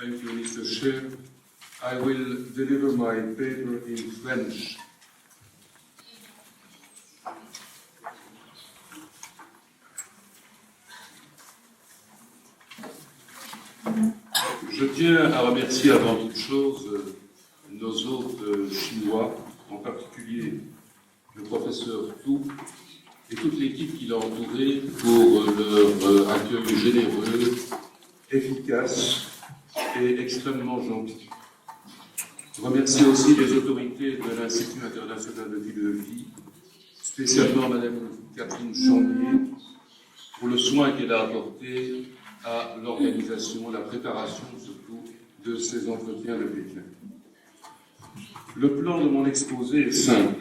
Thank you, Mr. Chair. I will deliver my paper in French. Je tiens à remercier avant toute chose nos hôtes chinois, en particulier le professeur Tu et toute l'équipe qui l'a entouré pour leur accueil généreux, efficace et extrêmement gentil. Je remercie aussi les autorités de l'Institut international de philosophie, spécialement Madame Catherine Chambier, pour le soin qu'elle a apporté à l'organisation, la préparation surtout de ces entretiens de Pékin. Le plan de mon exposé est simple.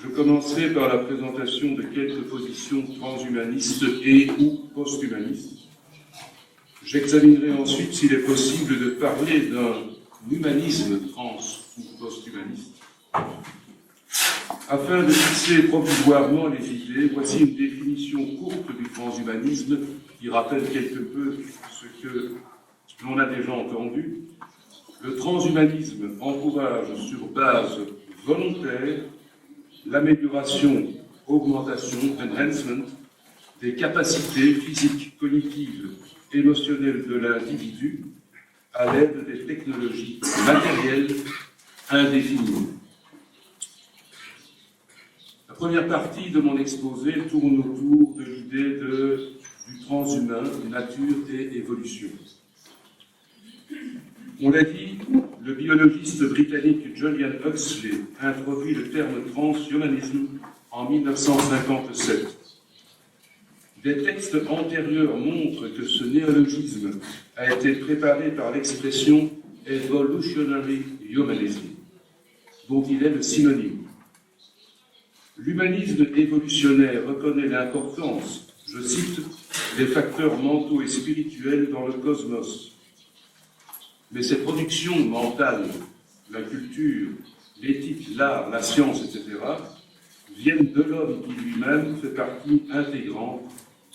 Je commencerai par la présentation de quelques positions transhumanistes et ou post-humanistes. J'examinerai ensuite s'il est possible de parler d'un humanisme trans ou post-humaniste. Afin de fixer provisoirement les idées, voici une définition courte du transhumanisme qui rappelle quelque peu ce que l'on a déjà entendu. Le transhumanisme encourage sur base volontaire l'amélioration, augmentation, enhancement des capacités physiques, cognitives, émotionnelles de l'individu à l'aide des technologies matérielles indéfinies. La première partie de mon exposé tourne autour de l'idée du transhumain, nature et évolution. On l'a dit, le biologiste britannique Julian Huxley introduit le terme transhumanisme en 1957. Des textes antérieurs montrent que ce néologisme a été préparé par l'expression evolutionary humanism, dont il est le synonyme. L'humanisme évolutionnaire reconnaît l'importance, je cite, des facteurs mentaux et spirituels dans le cosmos. Mais ces productions mentales, la culture, l'éthique, l'art, la science, etc., viennent de l'homme qui lui-même fait partie intégrante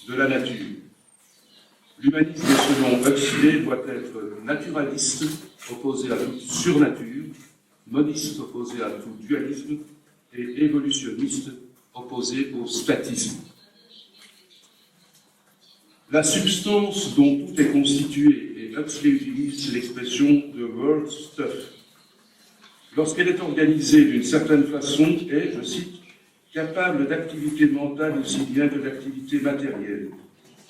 de la nature. L'humanisme, selon Huxley, doit être naturaliste, opposé à toute surnature, moniste, opposé à tout dualisme, et évolutionniste, opposé au statisme. La substance dont tout est constitué, et Huxley utilise l'expression « the world stuff », lorsqu'elle est organisée d'une certaine façon, est, je cite, capable d'activité mentale aussi bien que d'activité matérielle.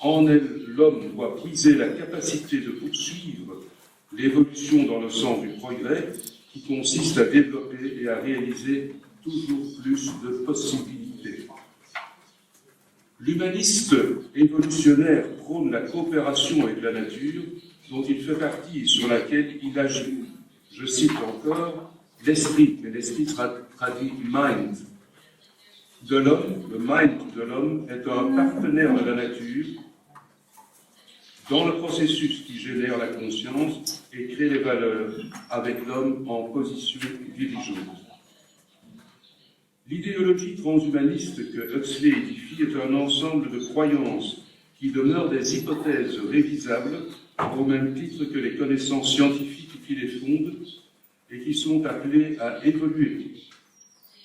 En elle, l'homme doit puiser la capacité de poursuivre l'évolution dans le sens du progrès, qui consiste à développer et à réaliser toujours plus de possibilités. L'humaniste évolutionnaire prône la coopération avec la nature, dont il fait partie et sur laquelle il agit. Je cite encore l'esprit, mais l'esprit traduit mind de l'homme. Le mind de l'homme est un partenaire de la nature dans le processus qui génère la conscience et crée les valeurs avec l'homme en position dirigeante. L'idéologie transhumaniste que Huxley édifie est un ensemble de croyances qui demeurent des hypothèses révisables au même titre que les connaissances scientifiques qui les fondent et qui sont appelées à évoluer.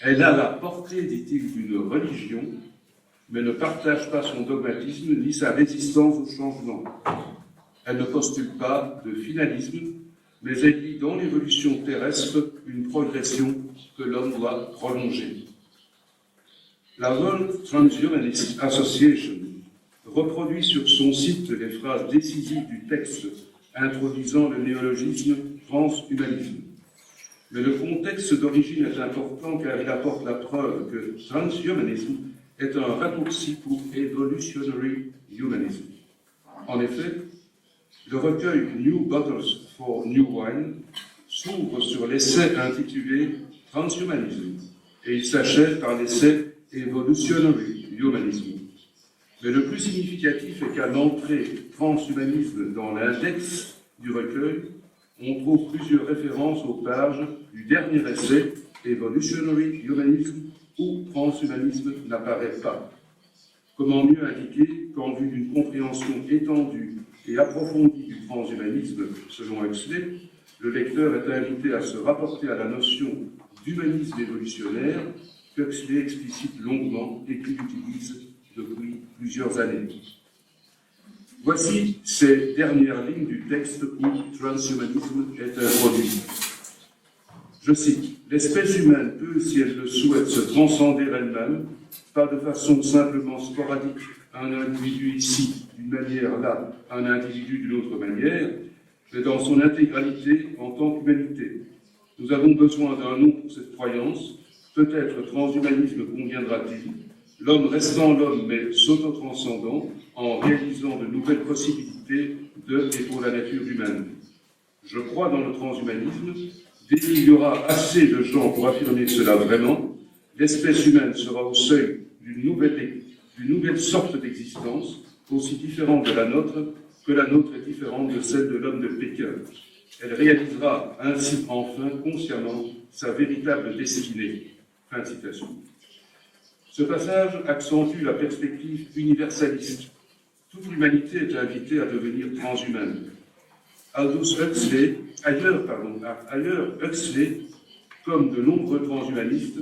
Elle a la portée, dit-il, d'une religion, mais ne partage pas son dogmatisme ni sa résistance au changement. Elle ne postule pas de finalisme, mais elle lit dans l'évolution terrestre une progression que l'homme doit prolonger. La World Transhumanist Association reproduit sur son site les phrases décisives du texte introduisant le néologisme transhumanisme. Mais le contexte d'origine est important car il apporte la preuve que transhumanisme est un raccourci pour evolutionary humanism. En effet, le recueil New Bottles for New Wine s'ouvre sur l'essai intitulé Transhumanism et il s'achève par l'essai Evolutionary Humanism. Mais le plus significatif est qu'à l'entrée transhumanisme dans l'index du recueil, on trouve plusieurs références aux pages du dernier essai, Evolutionary Humanism, où transhumanisme n'apparaît pas. Comment mieux indiquer qu'en vue d'une compréhension étendue et approfondie du transhumanisme, selon Huxley, le lecteur est invité à se rapporter à la notion d'humanisme évolutionnaire qu'Huxley explicite longuement et qu'il utilise depuis plusieurs années. Voici ces dernières lignes du texte où transhumanisme est introduit. Je cite, « L'espèce humaine peut, si elle le souhaite, se transcender elle-même, pas de façon simplement sporadique, un individu ici d'une manière, là, un individu d'une autre manière, mais dans son intégralité en tant qu'humanité. Nous avons besoin d'un nom pour cette croyance, peut-être transhumanisme conviendra-t-il, l'homme restant l'homme mais s'auto-transcendant en réalisant de nouvelles possibilités de et pour la nature humaine. Je crois dans le transhumanisme, dès qu'il y aura assez de gens pour affirmer cela vraiment, l'espèce humaine sera au seuil d'une nouvelle sorte d'existence, aussi différente de la nôtre que la nôtre est différente de celle de l'homme de Pékin. Elle réalisera ainsi enfin consciemment sa véritable destinée. » Fin de citation. Ce passage accentue la perspective universaliste. Toute l'humanité est invitée à devenir transhumaine. Ailleurs, Huxley, comme de nombreux transhumanistes,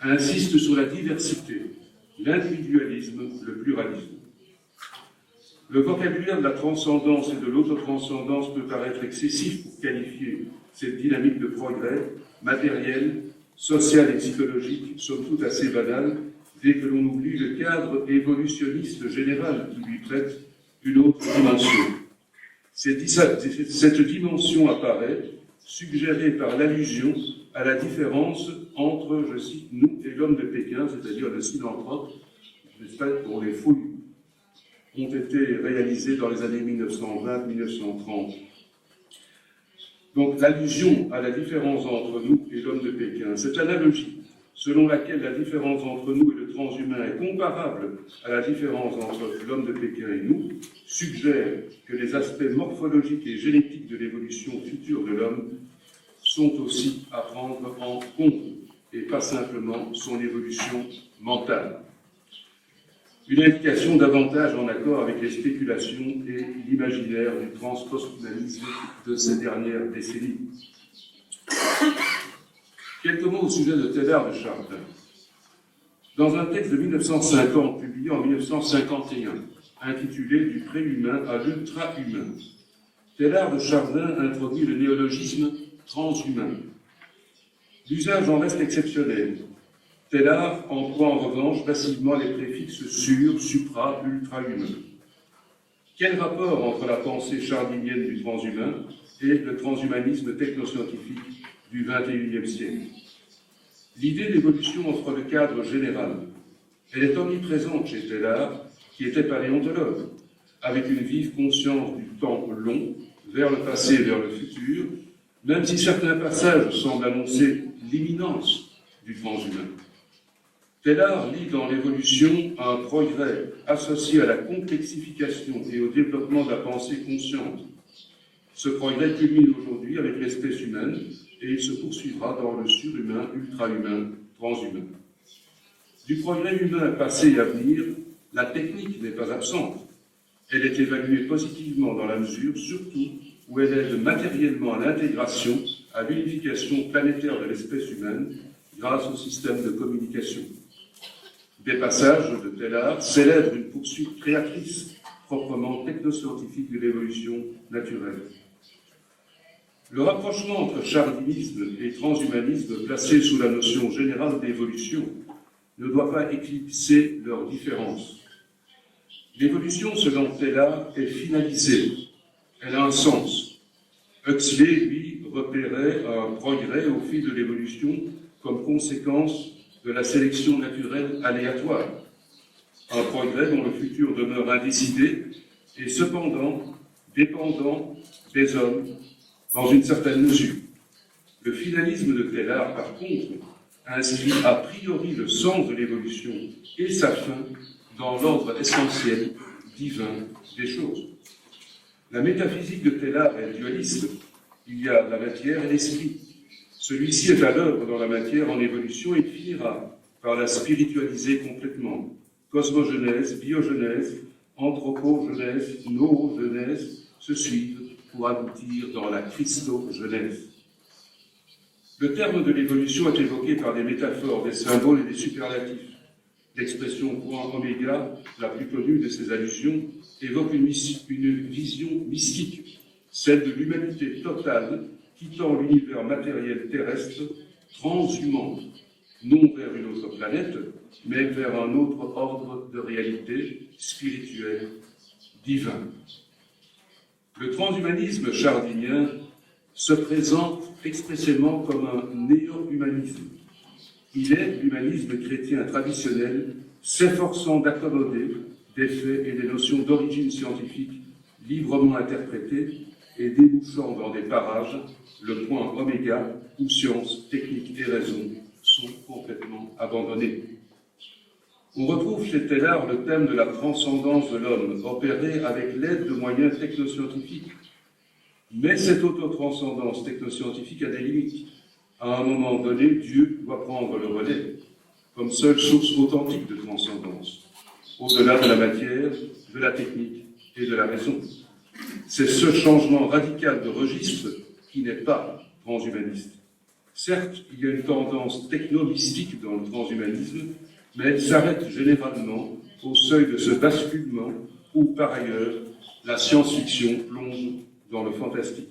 insiste sur la diversité, l'individualisme, le pluralisme. Le vocabulaire de la transcendance et de l'autotranscendance peut paraître excessif pour qualifier cette dynamique de progrès matériel, social et psychologique, somme toute assez banale, dès que l'on oublie le cadre évolutionniste général qui lui prête une autre dimension. Cette dimension apparaît, suggérée par l'allusion à la différence entre, je cite, nous et l'homme de Pékin, c'est-à-dire le philanthrope, j'espère pour les fouilles ont été réalisées dans les années 1920-1930. Donc l'allusion à la différence entre nous et l'homme de Pékin, cette analogie selon laquelle la différence entre nous et le transhumain est comparable à la différence entre l'homme de Pékin et nous, suggère que les aspects morphologiques et génétiques de l'évolution future de l'homme sont aussi à prendre en compte, et pas simplement son évolution mentale. Une indication davantage en accord avec les spéculations et l'imaginaire du transpost-humanisme de ces dernières décennies. Quelques mots au sujet de Teilhard de Chardin. Dans un texte de 1950, publié en 1951, intitulé « Du préhumain à l'ultra-humain », Teilhard de Chardin introduit le néologisme transhumain. L'usage en reste exceptionnel. Teilhard emploie en revanche facilement les préfixes sur, supra, ultra-humain. Quel rapport entre la pensée chardinienne du transhumain et le transhumanisme technoscientifique du XXIe siècle? L'idée d'évolution offre le cadre général. Elle est omniprésente chez Teilhard, qui était paléontologue, avec une vive conscience du temps long, vers le passé et vers le futur, même si certains passages semblent annoncer l'imminence du transhumain. Teilhard lit dans l'évolution un progrès associé à la complexification et au développement de la pensée consciente. Ce progrès culmine aujourd'hui avec l'espèce humaine et il se poursuivra dans le surhumain, ultra-humain, transhumain. Du progrès humain passé et à venir, la technique n'est pas absente. Elle est évaluée positivement dans la mesure, surtout, où elle aide matériellement à l'intégration, à l'unification planétaire de l'espèce humaine grâce au système de communication. Des passages de Teilhard célèbrent une poursuite créatrice proprement technoscientifique de l'évolution naturelle. Le rapprochement entre chardinisme et transhumanisme placé sous la notion générale d'évolution ne doit pas éclipser leurs différences. L'évolution, selon Teilhard, est finalisée. Elle a un sens. Huxley, lui, repérait un progrès au fil de l'évolution comme conséquence de la sélection naturelle aléatoire. Un progrès dont le futur demeure indécidé et cependant dépendant des hommes dans une certaine mesure. Le finalisme de Teilhard, par contre, inscrit a priori le sens de l'évolution et sa fin dans l'ordre essentiel, divin des choses. La métaphysique de Teilhard est dualiste. Il y a la matière et l'esprit. Celui-ci est à l'œuvre dans la matière en évolution et finira par la spiritualiser complètement. Cosmogenèse, biogenèse, anthropogenèse, noogenèse, hypothèses se suivent pour aboutir dans la Christogenèse. Le terme de l'évolution est évoqué par des métaphores, des symboles et des superlatifs. L'expression point oméga, la plus connue de ces allusions, évoque une vision mystique, celle de l'humanité totale quittant l'univers matériel terrestre, transhumant, non vers une autre planète, mais vers un autre ordre de réalité spirituelle, divin. Le transhumanisme chardinien se présente expressément comme un néo-humanisme. Il est l'humanisme chrétien traditionnel, s'efforçant d'accommoder des faits et des notions d'origine scientifique librement interprétées et débouchant dans des parages, le point oméga, où science, technique et raison sont complètement abandonnés. On retrouve chez Teilhard le thème de la transcendance de l'homme, opéré avec l'aide de moyens technoscientifiques. Mais cette autotranscendance technoscientifique a des limites. À un moment donné, Dieu doit prendre le relais, comme seule source authentique de transcendance, au-delà de la matière, de la technique et de la raison. C'est ce changement radical de registre qui n'est pas transhumaniste. Certes, il y a une tendance techno-mystique dans le transhumanisme, mais elle s'arrête généralement au seuil de ce basculement où, par ailleurs, la science-fiction plonge dans le fantastique.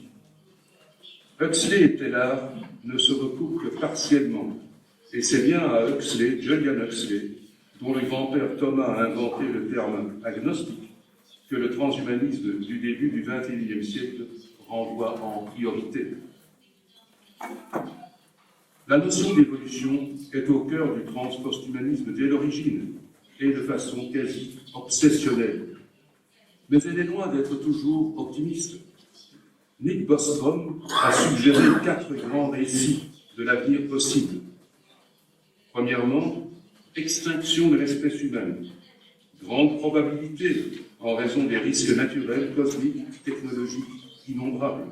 Huxley et Teilhard ne se recoupent que partiellement, et c'est bien à Huxley, Julian Huxley, dont le grand-père Thomas a inventé le terme agnostique, que le transhumanisme du début du XXIe siècle renvoie en priorité. La notion d'évolution est au cœur du transposthumanisme dès l'origine, et de façon quasi obsessionnelle. Mais elle est loin d'être toujours optimiste. Nick Bostrom a suggéré 4 grands récits de l'avenir possible. Premièrement, extinction de l'espèce humaine. Grande probabilité en raison des risques naturels, cosmiques, technologiques innombrables.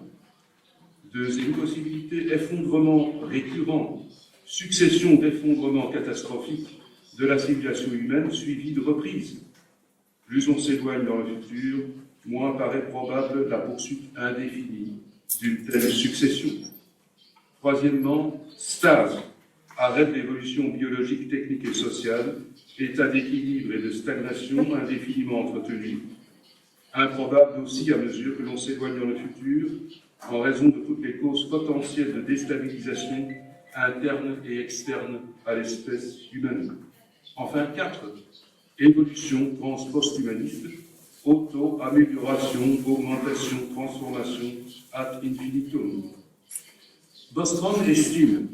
Deuxième possibilité, effondrement récurrent, succession d'effondrements catastrophiques de la civilisation humaine suivie de reprises. Plus on s'éloigne dans le futur, moins paraît probable la poursuite indéfinie d'une telle succession. Troisièmement, stase, arrêt de l'évolution biologique, technique et sociale, état d'équilibre et de stagnation indéfiniment entretenu. Improbable aussi à mesure que l'on s'éloigne dans le futur, en raison de toutes les causes potentielles de déstabilisation interne et externe à l'espèce humaine. Enfin, 4, évolution transposthumaniste, auto-amélioration, augmentation, transformation ad infinitum. Bostrom estime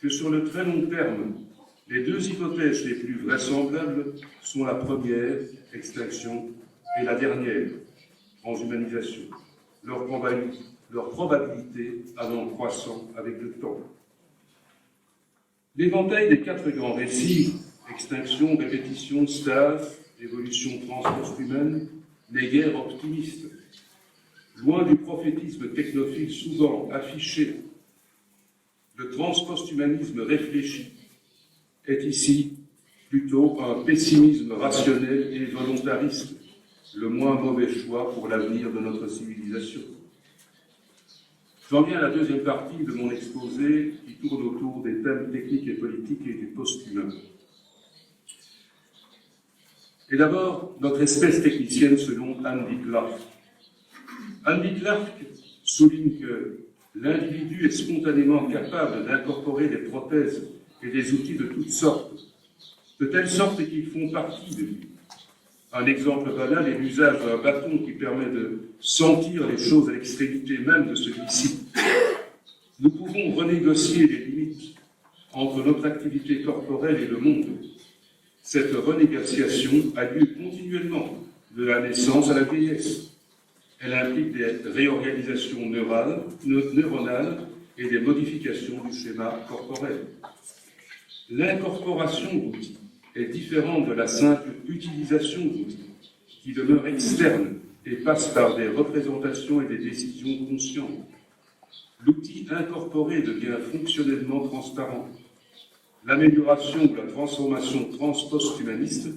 que sur le très long terme, les 2 hypothèses les plus vraisemblables sont la première, extinction, et la dernière, transhumanisation. Leur probabilité allant croissant avec le temps. L'éventail des 4 grands récits, extinction, répétition, stase, évolution transpost-humaine, n'est guère optimiste. Loin du prophétisme technophile souvent affiché, le transpost-humanisme réfléchi est ici plutôt un pessimisme rationnel et volontariste, le moins mauvais choix pour l'avenir de notre civilisation. J'en viens à la deuxième partie de mon exposé qui tourne autour des thèmes techniques et politiques et du post-humain. Et d'abord, notre espèce technicienne selon Andy Clark. Andy Clark souligne que l'individu est spontanément capable d'incorporer des prothèses et des outils de toutes sortes, de telle sorte qu'ils font partie de lui. Un exemple banal est l'usage d'un bâton qui permet de sentir les choses à l'extrémité même de celui-ci. Nous pouvons renégocier les limites entre notre activité corporelle et le monde. Cette renégociation a lieu continuellement, de la naissance à la vieillesse. Elle implique des réorganisations neuronales et des modifications du schéma corporel. L'incorporation d'outils est différente de la simple utilisation d'outils, qui demeure externe et passe par des représentations et des décisions conscientes. L'outil incorporé devient fonctionnellement transparent. L'amélioration ou la transformation transpost-humaniste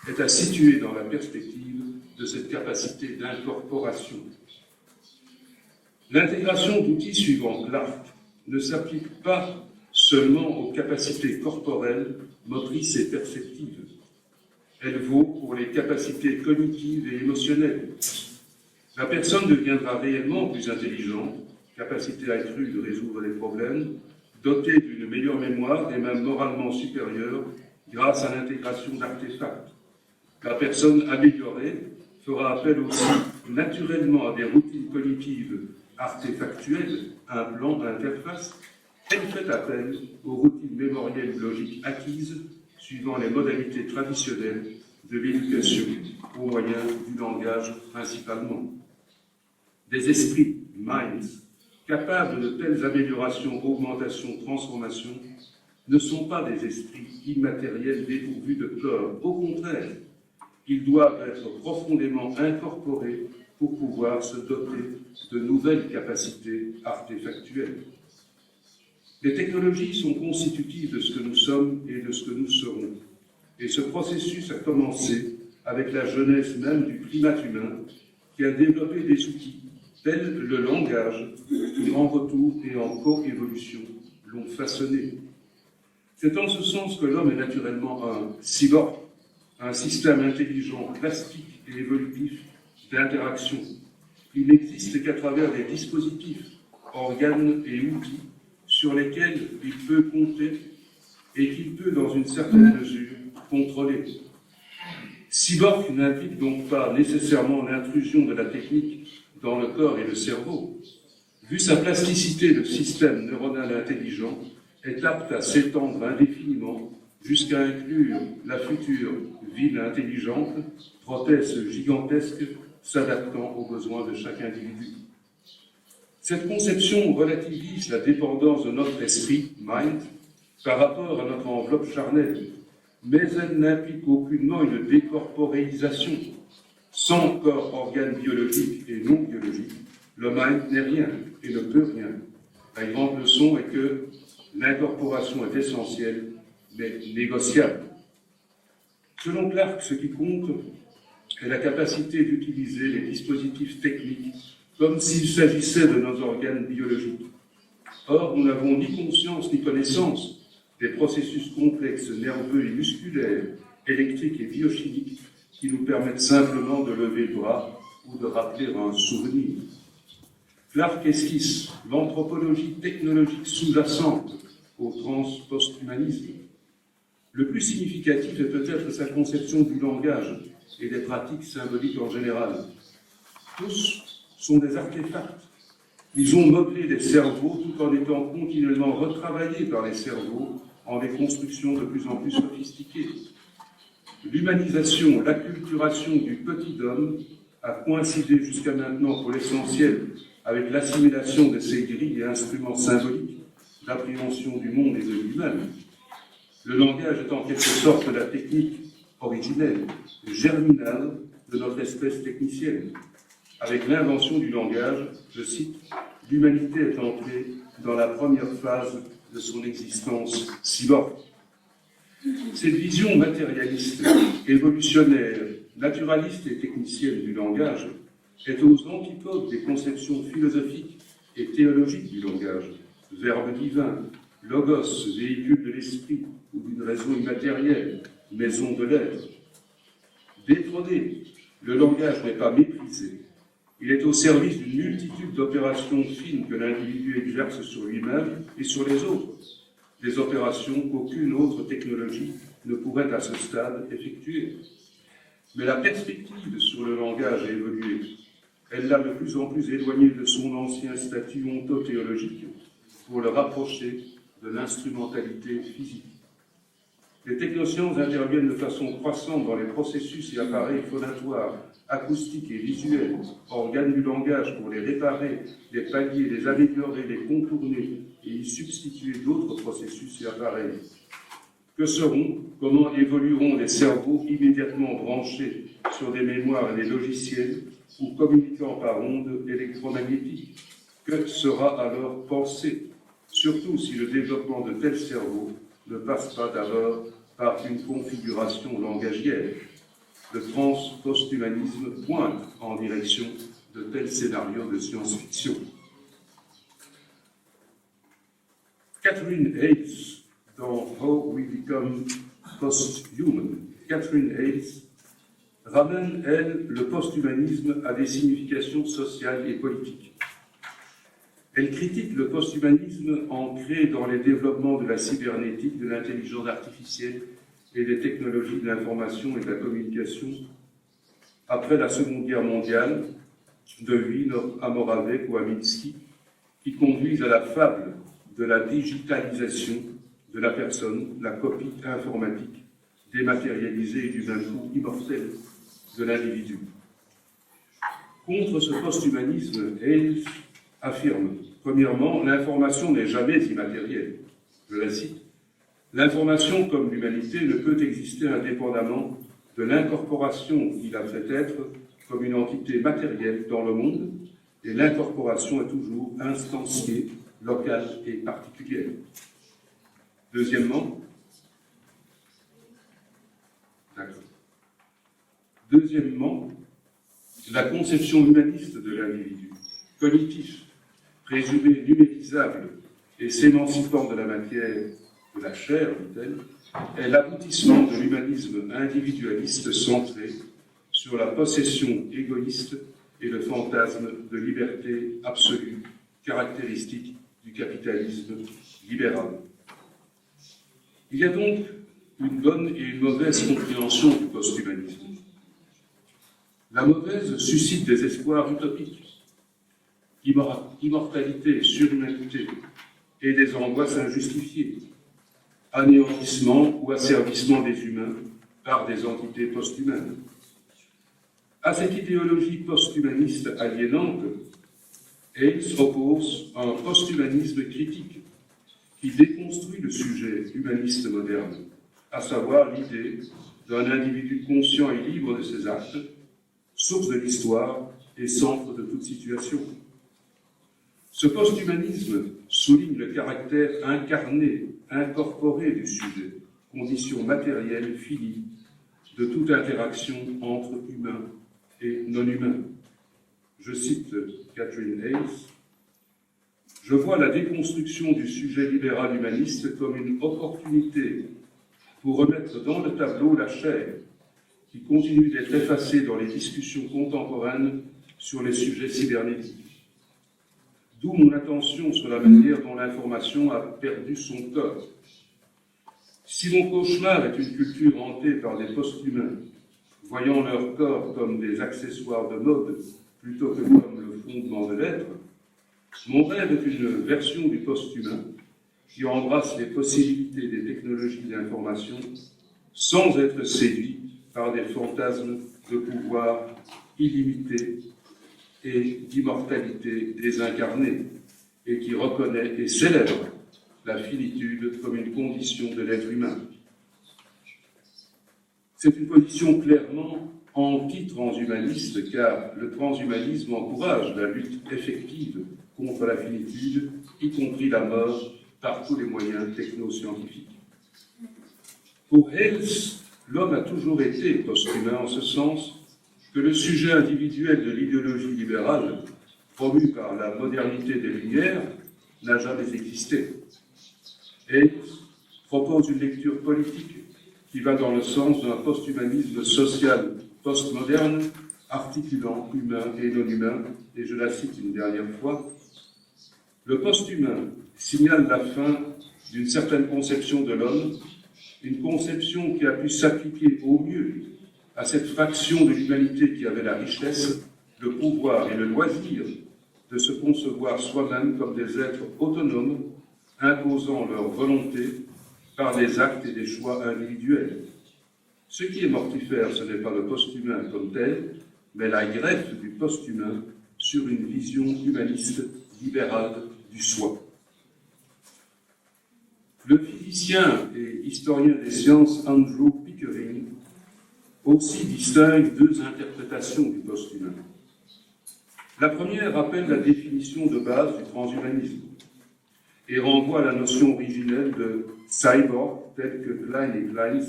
est à situer dans la perspective de cette capacité d'incorporation. L'intégration d'outils suivant Clark ne s'applique pas seulement aux capacités corporelles, motrices et perceptives. Elle vaut pour les capacités cognitives et émotionnelles. La personne deviendra réellement plus intelligente, capacité accrue de résoudre les problèmes, dotée d'une meilleure mémoire et même moralement supérieure grâce à l'intégration d'artefacts. La personne améliorée fera appel aussi naturellement à des routines cognitives artefactuelles, un plan, interface. Elle fait appel aux routines mémorielles logiques acquises suivant les modalités traditionnelles de l'éducation au moyen du langage principalement. Des esprits, minds, capables de telles améliorations, augmentations, transformations, ne sont pas des esprits immatériels dépourvus de corps. Au contraire, ils doivent être profondément incorporés pour pouvoir se doter de nouvelles capacités artefactuelles. Les technologies sont constitutives de ce que nous sommes et de ce que nous serons. Et ce processus a commencé avec la jeunesse même du primate humain qui a développé des outils tels le langage qui, en retour et en coévolution, l'ont façonné. C'est en ce sens que l'homme est naturellement un cyborg, un système intelligent, plastique et évolutif d'interaction. Il n'existe qu'à travers des dispositifs, organes et outils sur lesquels il peut compter et qu'il peut, dans une certaine mesure, contrôler. Cyborg n'implique donc pas nécessairement l'intrusion de la technique dans le corps et le cerveau. Vu sa plasticité, le système neuronal intelligent est apte à s'étendre indéfiniment jusqu'à inclure la future ville intelligente, prothèse gigantesque s'adaptant aux besoins de chaque individu. Cette conception relativise la dépendance de notre esprit, mind, par rapport à notre enveloppe charnelle, mais elle n'implique aucunement une décorporéisation. Sans corps, organe biologique et non biologique, le mind n'est rien et ne peut rien. La grande leçon est que l'incorporation est essentielle, mais négociable. Selon Clark, ce qui compte est la capacité d'utiliser les dispositifs techniques comme s'il s'agissait de nos organes biologiques. Or, nous n'avons ni conscience ni connaissance des processus complexes nerveux et musculaires, électriques et biochimiques qui nous permettent simplement de lever le bras ou de rappeler un souvenir. Clark esquisse l'anthropologie technologique sous-jacente au transpost-humanisme. Le plus significatif est peut-être sa conception du langage et des pratiques symboliques en général. Tous sont des artefacts. Ils ont modelé les cerveaux tout en étant continuellement retravaillés par les cerveaux en des constructions de plus en plus sophistiquées. L'humanisation, l'acculturation du petit homme a coïncidé jusqu'à maintenant pour l'essentiel avec l'assimilation de ces grilles et instruments symboliques d'appréhension du monde et de lui-même. Le langage est en quelque sorte la technique originelle, germinale de notre espèce technicienne. Avec l'invention du langage, je cite, l'humanité est entrée dans la première phase de son existence cyborg. Cette vision matérialiste, évolutionnaire, naturaliste et technicienne du langage est aux antipodes des conceptions philosophiques et théologiques du langage, verbe divin, logos, véhicule de l'esprit ou d'une raison immatérielle, maison de l'être. Détrôné, le langage n'est pas méprisé. Il est au service d'une multitude d'opérations fines que l'individu exerce sur lui-même et sur les autres, des opérations qu'aucune autre technologie ne pourrait à ce stade effectuer. Mais la perspective sur le langage a évolué. Elle l'a de plus en plus éloigné de son ancien statut ontothéologique pour le rapprocher de l'instrumentalité physique. Les technosciences interviennent de façon croissante dans les processus et appareils phonatoires, acoustiques et visuels, organes du langage pour les réparer, les pallier, les améliorer, les contourner et y substituer d'autres processus et appareils. Que seront, comment évolueront les cerveaux immédiatement branchés sur des mémoires et des logiciels ou communiquant par ondes électromagnétiques? Que sera alors pensé, surtout si le développement de tels cerveaux ne passe pas d'abord par une configuration langagière? le posthumanisme pointe en direction de tels scénarios de science-fiction. Catherine Hayes, dans How We Become Posthuman, Catherine Hayes ramène, elle, le posthumanisme à des significations sociales et politiques. Elle critique le posthumanisme ancré dans les développements de la cybernétique, de l'intelligence artificielle et des technologies de l'information et de la communication après la Seconde Guerre mondiale, de Wien à Moravec ou à Minsky, qui conduisent à la fable de la digitalisation de la personne, la copie informatique, dématérialisée et du même coup immortelle de l'individu. Contre ce posthumanisme, Hayes affirme, premièrement, l'information n'est jamais immatérielle. Je la cite, l'information comme l'humanité ne peut exister indépendamment de l'incorporation qui la fait être comme une entité matérielle dans le monde, et l'incorporation est toujours instanciée, locale et particulière. Deuxièmement, la conception humaniste de l'individu, cognitif, présumé numérisable et s'émancipant de la matière, de la chair, dit-elle, est l'aboutissement de l'humanisme individualiste centré sur la possession égoïste et le fantasme de liberté absolue, caractéristique du capitalisme libéral. Il y a donc une bonne et une mauvaise compréhension du posthumanisme. La mauvaise suscite des espoirs utopiques, immortalité, surhumanité et des angoisses injustifiées, anéantissement ou asservissement des humains par des entités posthumaines. À cette idéologie posthumaniste aliénante, Hayes oppose un posthumanisme critique qui déconstruit le sujet humaniste moderne, à savoir l'idée d'un individu conscient et libre de ses actes, source de l'histoire et centre de toute situation. Ce posthumanisme souligne le caractère incarné, incorporé du sujet, condition matérielle finie de toute interaction entre humains et non-humains. Je cite Catherine Hayes, « Je vois la déconstruction du sujet libéral humaniste comme une opportunité pour remettre dans le tableau la chair qui continue d'être effacée dans les discussions contemporaines sur les sujets cybernétiques. D'où mon attention sur la manière dont l'information a perdu son corps. Si mon cauchemar est une culture hantée par des post-humains, voyant leur corps comme des accessoires de mode plutôt que comme le fondement de l'être, mon rêve est une version du post-humain qui embrasse les possibilités des technologies d'information sans être séduit par des fantasmes de pouvoir illimité et d'immortalité désincarnée, et qui reconnaît et célèbre la finitude comme une condition de l'être humain. C'est une position clairement anti-transhumaniste, car le transhumanisme encourage la lutte effective contre la finitude, y compris la mort, par tous les moyens technoscientifiques. Pour Hayes, l'homme a toujours été post-humain en ce sens que le sujet individuel de l'idéologie libérale, promue par la modernité des Lumières, n'a jamais existé. Hayes propose une lecture politique qui va dans le sens d'un post-humanisme social postmoderne, articulant humain et non-humain, et je la cite une dernière fois. Le post-humain signale la fin d'une certaine conception de l'homme, une conception qui a pu s'appliquer au mieux à cette fraction de l'humanité qui avait la richesse, le pouvoir et le loisir de se concevoir soi-même comme des êtres autonomes, imposant leur volonté par des actes et des choix individuels. Ce qui est mortifère, ce n'est pas le post-humain comme tel, mais la greffe du post-humain sur une vision humaniste libérale du soi. Le physicien et historien des sciences Andrew Pickering aussi distingue deux interprétations du post-humain. La première rappelle la définition de base du transhumanisme et renvoie à la notion originelle de cyborg telle que Klein et Kleins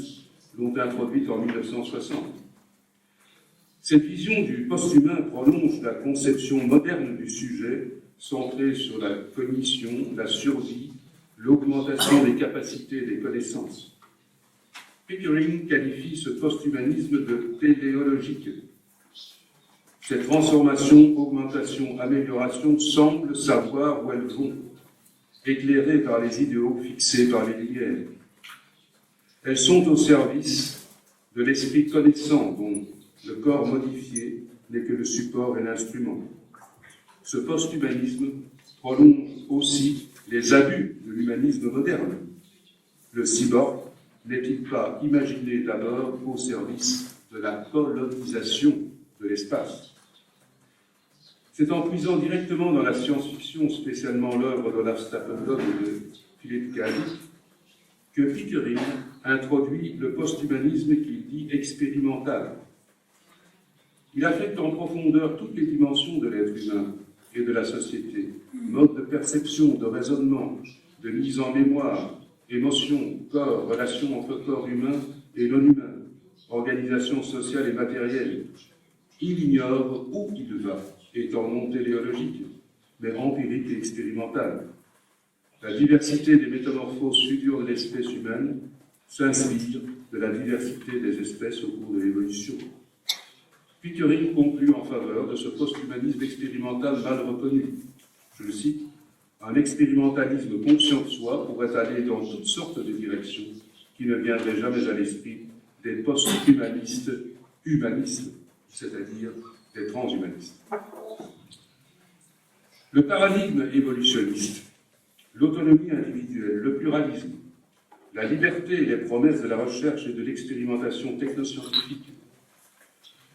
l'ont introduite en 1960. Cette vision du post-humain prolonge la conception moderne du sujet, centrée sur la cognition, la survie, l'augmentation des capacités et des connaissances. Pickering qualifie ce post-humanisme de téléologique. Ces transformations, augmentations, améliorations semblent savoir où elles vont, éclairées par les idéaux fixés par les Lumières. Elles sont au service de l'esprit connaissant dont le corps modifié n'est que le support et l'instrument. Ce post-humanisme prolonge aussi les abus de l'humanisme moderne. Le cyborg n'est-il pas imaginé d'abord au service de la colonisation de l'espace? C'est en puisant directement dans la science-fiction, spécialement l'œuvre d'Olaf Stapledon et de Philip K. Dick, que Pickering introduit le post-humanisme qu'il dit expérimental. Il affecte en profondeur toutes les dimensions de l'être humain et de la société, mode de perception, de raisonnement, de mise en mémoire, émotion, corps, relations entre corps humain et non humain, organisation sociale et matérielle. Il ignore où il va, étant non téléologique, mais empirique et expérimental. La diversité des métamorphoses futures de l'espèce humaine s'inspire de la diversité des espèces au cours de l'évolution. Pickering conclut en faveur de ce post-humanisme expérimental mal reconnu. Je le cite, « Un expérimentalisme conscient de soi pourrait aller dans toutes sortes de directions qui ne viendraient jamais à l'esprit des post-humanistes humanistes, c'est-à-dire des transhumanistes. » Le paradigme évolutionniste, l'autonomie individuelle, le pluralisme, la liberté et les promesses de la recherche et de l'expérimentation technoscientifique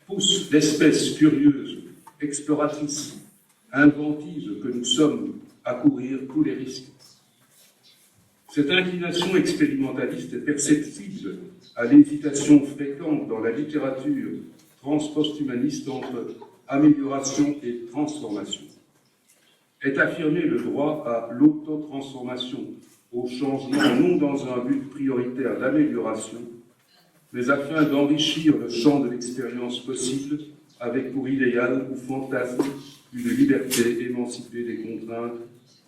poussent l'espèce curieuse, exploratrice, inventive que nous sommes à courir tous les risques. Cette inclination expérimentaliste est perceptible à l'hésitation fréquente dans la littérature transpost-humaniste entre amélioration et transformation. Est affirmé le droit à l'auto-transformation, au changement non dans un but prioritaire d'amélioration, mais afin d'enrichir le champ de l'expérience possible avec pour idéal ou fantasme une liberté émancipée des contraintes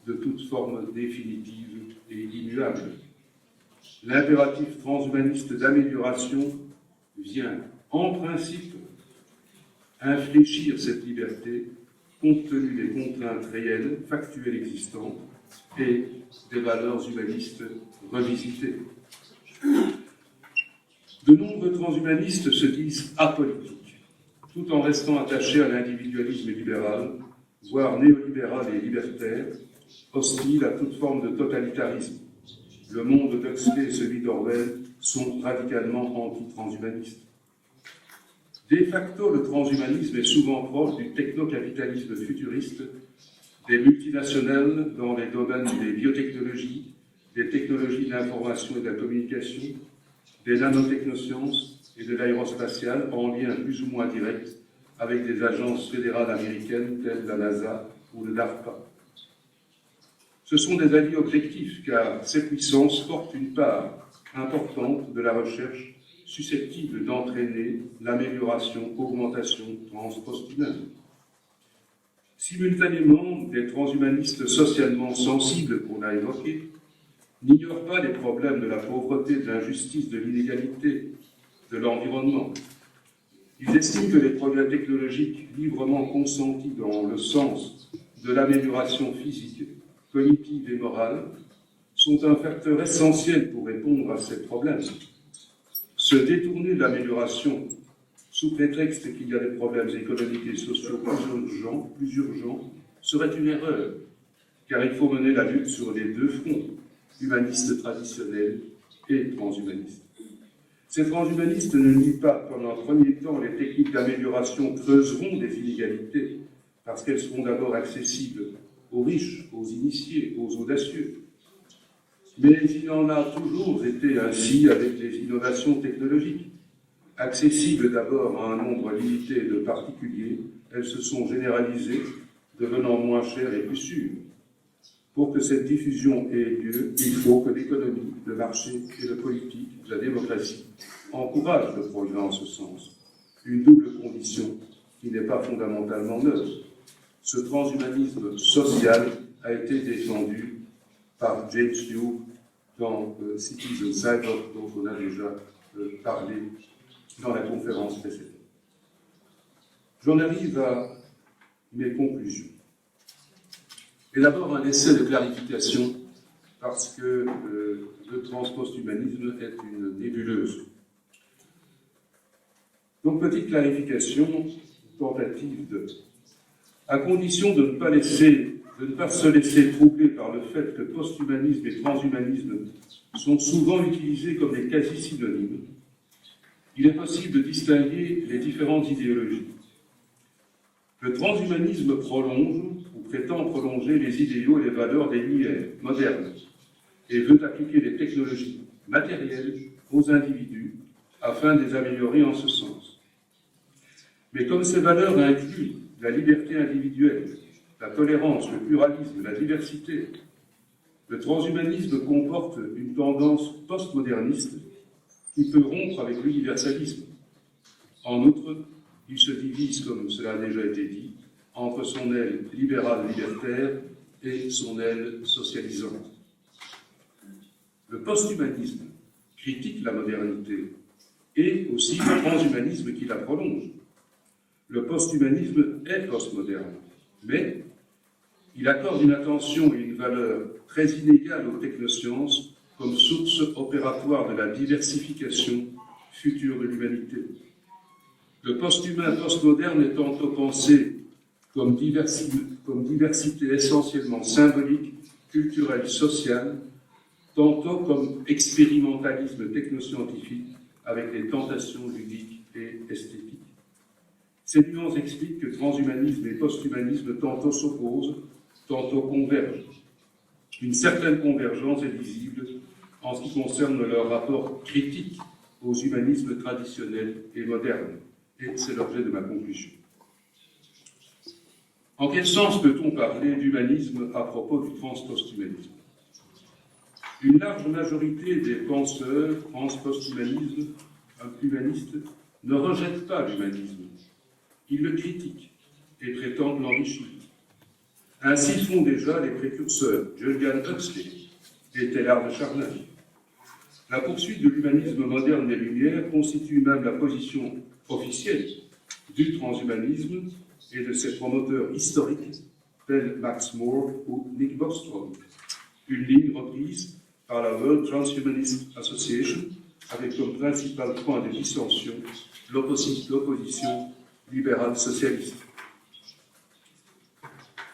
de toute forme définitive et immuable. L'impératif transhumaniste d'amélioration vient, en principe, infléchir cette liberté compte tenu des contraintes réelles, factuelles existantes et des valeurs humanistes revisitées. De nombreux transhumanistes se disent apolitiques, tout en restant attachés à l'individualisme libéral, voire néolibéral et libertaire, hostile à toute forme de totalitarisme. Le monde d'Huxley et celui d'Orwell sont radicalement anti-transhumanistes. De facto, le transhumanisme est souvent proche du technocapitalisme futuriste, des multinationales dans les domaines des biotechnologies, des technologies de l'information et de la communication, des nanotechnosciences et de l'aérospatiale en lien plus ou moins direct avec des agences fédérales américaines telles la NASA ou le DARPA. Ce sont des alliés objectifs car ces puissances portent une part importante de la recherche susceptible d'entraîner l'amélioration, augmentation post-humaine. Simultanément, des transhumanistes socialement sensibles qu'on a évoqués n'ignorent pas les problèmes de la pauvreté, de l'injustice, de l'inégalité, de l'environnement. Ils estiment que les progrès technologiques librement consentis dans le sens de l'amélioration physique, cognitive et morale sont un facteur essentiel pour répondre à ces problèmes. Se détourner de l'amélioration sous prétexte qu'il y a des problèmes économiques et sociaux plus urgents serait une erreur, car il faut mener la lutte sur les deux fronts, humanistes traditionnels et transhumanistes. Ces transhumanistes ne nient pas qu'en un premier temps, les techniques d'amélioration creuseront des inégalités, parce qu'elles seront d'abord accessibles aux riches, aux initiés, aux audacieux. Mais il en a toujours été ainsi avec les innovations technologiques. Accessibles d'abord à un nombre limité de particuliers, elles se sont généralisées, devenant moins chères et plus sûres. Pour que cette diffusion ait lieu, il faut que l'économie, le marché et le politique, la démocratie, encouragent le progrès en ce sens. une double condition qui n'est pas fondamentalement neutre. Ce transhumanisme social a été défendu par James New dans Citizen Cyborg, dont on a déjà parlé dans la conférence précédente. J'en arrive à mes conclusions. Et d'abord un essai de clarification, parce que le transposthumanisme est une nébuleuse. Donc, petite clarification, tentative de... À condition de ne pas se laisser troubler par le fait que posthumanisme et transhumanisme sont souvent utilisés comme des quasi-synonymes, il est possible de distinguer les différentes idéologies. Le transhumanisme prolonge ou prétend prolonger les idéaux et les valeurs des Lumières modernes et veut appliquer les technologies matérielles aux individus afin de les améliorer en ce sens. Mais comme ces valeurs incluent la liberté individuelle, la tolérance, le pluralisme, la diversité, le transhumanisme comporte une tendance postmoderniste qui peut rompre avec l'universalisme. En outre, il se divise, comme cela a déjà été dit, entre son aile libérale libertaire et son aile socialisante. Le posthumanisme critique la modernité et aussi le transhumanisme qui la prolonge. Le posthumanisme est postmoderne, mais il accorde une attention et une valeur très inégale aux technosciences comme source opératoire de la diversification future de l'humanité. Le post-humain postmoderne est tantôt pensé comme diversité essentiellement symbolique, culturelle, sociale, tantôt comme expérimentalisme technoscientifique avec des tentations ludiques et esthétiques. Ces nuances expliquent que transhumanisme et posthumanisme tantôt s'opposent, tantôt convergent. Une certaine convergence est visible en ce qui concerne leur rapport critique aux humanismes traditionnels et modernes. Et c'est l'objet de ma conclusion. En quel sens peut-on parler d'humanisme à propos du transposthumanisme ? Une large majorité des penseurs transposthumanistes ne rejettent pas l'humanisme. Ils le critiquent et prétendent l'enrichir. Ainsi font déjà les précurseurs Julian Huxley et Teilhard de Chardin. La poursuite de l'humanisme moderne des Lumières constitue même la position officielle du transhumanisme et de ses promoteurs historiques tels Max More ou Nick Bostrom. Une ligne reprise par la World Transhumanist Association avec comme principal point de dissension l'opposition libérale socialiste.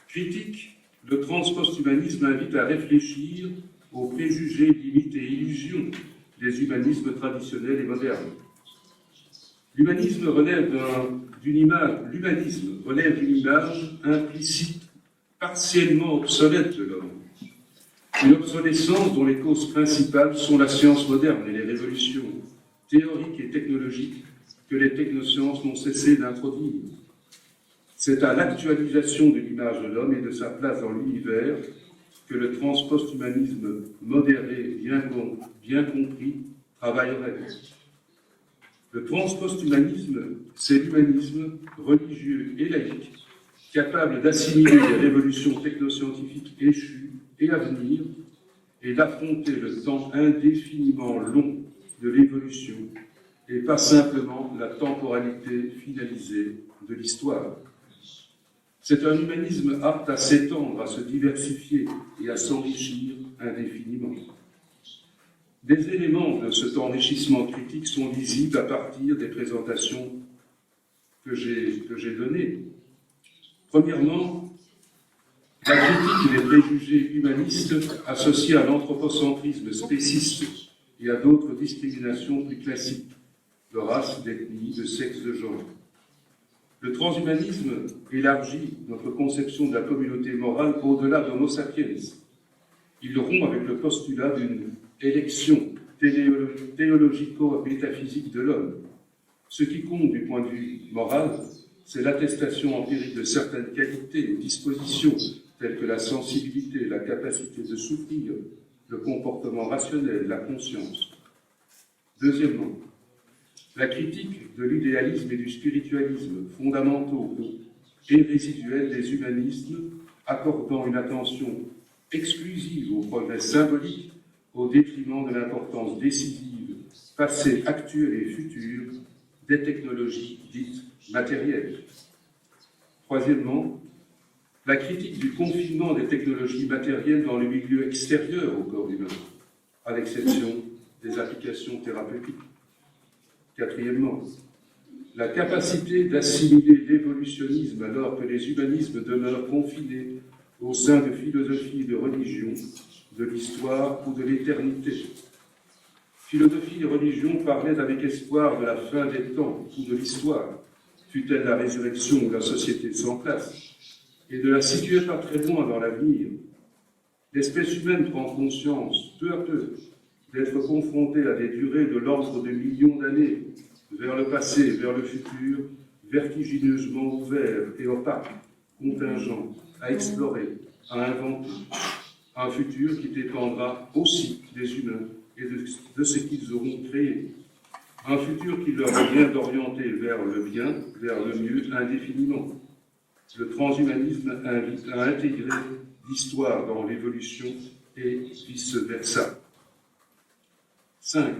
Critique, le transposthumanisme invite à réfléchir aux préjugés, limites et illusions des humanismes traditionnels et modernes. L'humanisme relève d'une image implicite, partiellement obsolète de l'homme. Une obsolescence dont les causes principales sont la science moderne et les révolutions théoriques et technologiques que les technosciences n'ont cessé d'introduire. C'est à l'actualisation de l'image de l'homme et de sa place dans l'univers que le transposthumanisme modéré, bien compris, travaillerait. Le transposthumanisme, c'est l'humanisme religieux et laïque, capable d'assimiler les révolutions technoscientifiques échues et à venir, et d'affronter le temps indéfiniment long de l'évolution, et pas simplement la temporalité finalisée de l'histoire. C'est un humanisme apte à s'étendre, à se diversifier et à s'enrichir indéfiniment. Des éléments de cet enrichissement critique sont lisibles à partir des présentations que j'ai données. Premièrement, la critique des préjugés humanistes associés à l'anthropocentrisme spéciste et à d'autres discriminations plus classiques, de race, d'ethnie, de sexe, de genre. Le transhumanisme élargit notre conception de la communauté morale au-delà d'Homo sapiens. Il rompt avec le postulat d'une élection théologico-métaphysique de l'homme. Ce qui compte du point de vue moral, c'est l'attestation empirique de certaines qualités et dispositions, telles que la sensibilité, la capacité de souffrir, le comportement rationnel, la conscience. Deuxièmement, la critique de l'idéalisme et du spiritualisme fondamentaux et résiduels des humanismes, accordant une attention exclusive au progrès symbolique au détriment de l'importance décisive, passée, actuelle et future, des technologies dites matérielles. Troisièmement, la critique du confinement des technologies matérielles dans le milieu extérieur au corps humain, à l'exception des applications thérapeutiques. Quatrièmement, la capacité d'assimiler l'évolutionnisme alors que les humanismes demeurent confinés au sein de philosophies de religion, de l'histoire ou de l'éternité. Philosophie et religion parlaient avec espoir de la fin des temps ou de l'histoire, fût-elle la résurrection ou la société sans place, et de la situer pas très loin dans l'avenir. L'espèce humaine prend conscience, peu à peu, d'être confrontée à des durées de l'ordre de millions d'années, vers le passé, vers le futur, vertigineusement ouverts et opaques, contingents, à explorer, à inventer. Un futur qui dépendra aussi des humains et de ce qu'ils auront créé. Un futur qui leur vient d'orienter vers le bien, vers le mieux, indéfiniment. Le transhumanisme invite à intégrer l'histoire dans l'évolution et vice-versa. 5.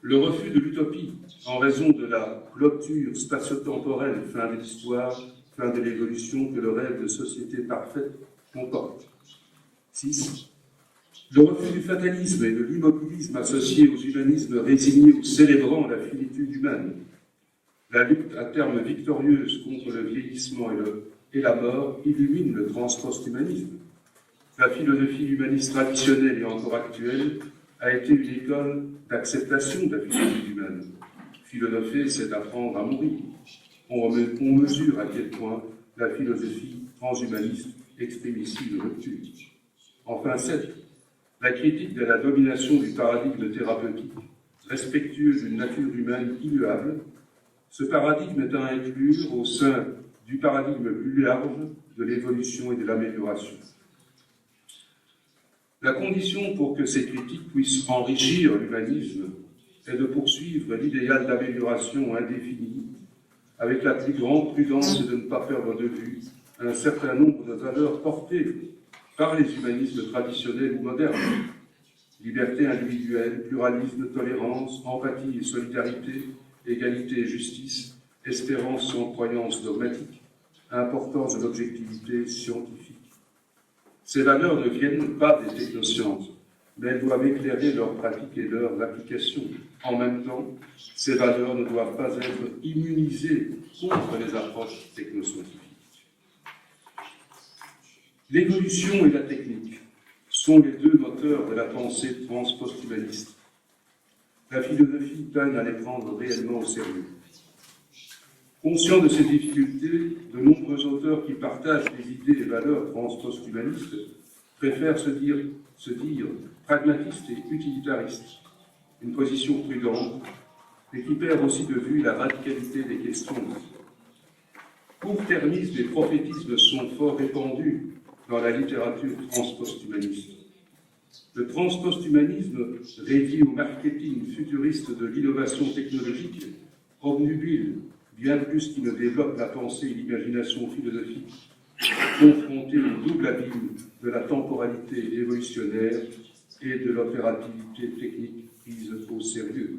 Le refus de l'utopie, en raison de la clôture spatio-temporelle, fin de l'histoire, fin de l'évolution que le rêve de société parfaite comporte. 6. Le refus du fatalisme et de l'immobilisme associé aux humanismes résignés ou célébrant la finitude humaine. La lutte à terme victorieuse contre le vieillissement et la mort illumine le transpost-humanisme. La philosophie humaniste traditionnelle et encore actuelle a été une école d'acceptation de la finitude humaine. Philosopher, c'est apprendre à mourir. On mesure à quel point la philosophie transhumaniste exprime ici une rupture. Enfin, 7. La critique de la domination du paradigme thérapeutique, respectueux d'une nature humaine immuable. Ce paradigme est à inclure au sein du paradigme plus large de l'évolution et de l'amélioration. La condition pour que ces critiques puissent enrichir l'humanisme est de poursuivre l'idéal d'amélioration indéfinie avec la plus grande prudence et de ne pas perdre de vue un certain nombre de valeurs portées par les humanismes traditionnels ou modernes. Liberté individuelle, pluralisme, tolérance, empathie et solidarité, égalité et justice, espérance sans croyance dogmatique, importance de l'objectivité scientifique. Ces valeurs ne viennent pas des technosciences, mais elles doivent éclairer leurs pratiques et leurs applications. En même temps, ces valeurs ne doivent pas être immunisées contre les approches technoscientifiques. L'évolution et la technique sont les deux moteurs de la pensée transpost-humaniste. La philosophie peine à les prendre réellement au sérieux. Conscient de ces difficultés, de nombreux auteurs qui partagent les idées et valeurs transpost-humanistes préfèrent se dire pragmatistes et utilitaristes, une position prudente, mais qui perd aussi de vue la radicalité des questions. Court-termisme et prophétisme sont fort répandus dans la littérature transpost-humaniste. Le transpost-humanisme, réduit au marketing futuriste de l'innovation technologique, obnubile bien plus qu'il ne développe la pensée et l'imagination philosophique, confronté au double abîme de la temporalité évolutionnaire et de l'opérativité technique prise au sérieux.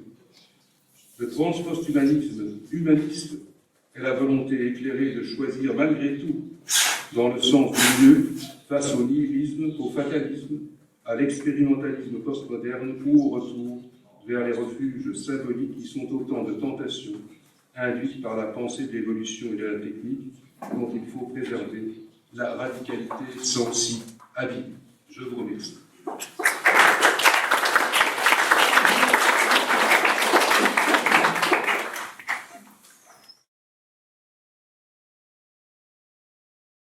Le transpost-humanisme humaniste est la volonté éclairée de choisir malgré tout dans le sens du mieux face au nihilisme, au fatalisme, à l'expérimentalisme postmoderne ou au retour vers les refuges symboliques qui sont autant de tentations induites par la pensée de l'évolution et de la technique dont il faut préserver la radicalité sans si avide. Je vous remercie.